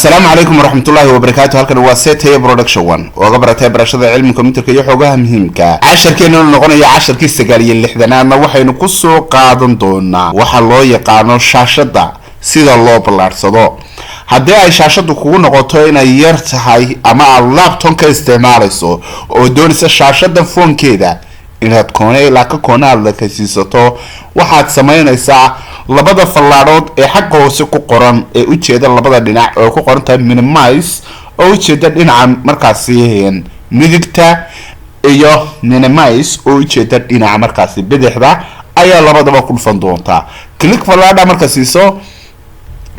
السلام عليكم ورحمة الله وبركاته. هلكن waa Setay Production 1 oo gabartay barashada cilmiga kombiyuutarka iyo xogaha muhiimka. Casharkeena noqonaya casharkii 96aadna waxaynu ku soo qaadan doonaa waxa loo yaqaan shaashada sida loo balaarsado. haddii ay shaashadu kugu noqoto inay yar tahay ama aad laptop ka isticmaalayso oo doonaysa shaashada foonkeeda inaad koonay la ka koonaad la kasiisato waxaad sameynaysaa labada fallaarood ee xagga hoose ku qoran ee u jeeda labada dhinac oo ku qoran tahay minimize oo u jeeda dhinaca markaasi midigta iyo minimize oo u jeeda dhinaca markaasi bidixda ayaa labadaba ku dhufan doontaa. click fallaadha marka siiso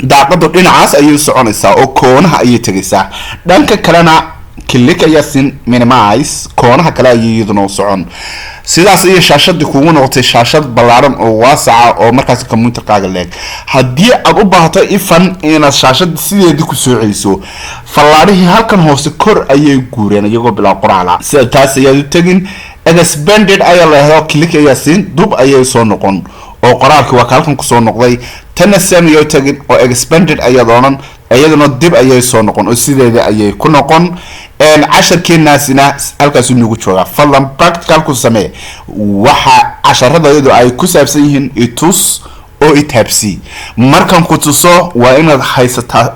daaqadu dhinacaas ayay soconaysaa oo koonaha ayay tagaysaa. dhanka kalena click ayaa sin minimize koonaha kale ayay iyaduna socon. sidaas ay shaashada kugu noqotay shaashad ballaaran oo waasaca oo markaas kombiyuutarkaaga leeg. haddii aad u baahato ifan inaad shaashada sideedii ku soo celiso fallaarihii halkan hoose kor ayay guureen iyagoo bilaa qoraal sida taas ayaa u tagin expanded ayaa la helo click ayaa sin dub ayay soo noqon oo qoraalka waa halkan ku soo noqday tan sameeyo tagin oo expanded ayaa doonan ayaduna dib ayay soo noqon oo sideeda ayay ku noqon. casharkeenaasina halkaas uu nagu jooga fadlan practical ku samee waxa casharadayadu ay ku saabsan yihiin itus oo itabsi markan ku tuso waa inaad haysataa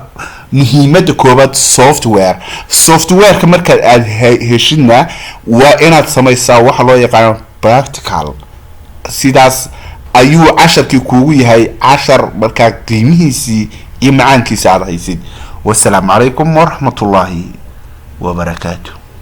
muhiimada koobaad software marka aad heshidna waa inaad samaysaa waxa loo yaqaan practical. sidaas ayuu casharkii kuugu yahay cashar marka qiimihiisii iyo macaankiisa aad haysid. wassalaamu calaykum waraxmatullaahi وبركاته.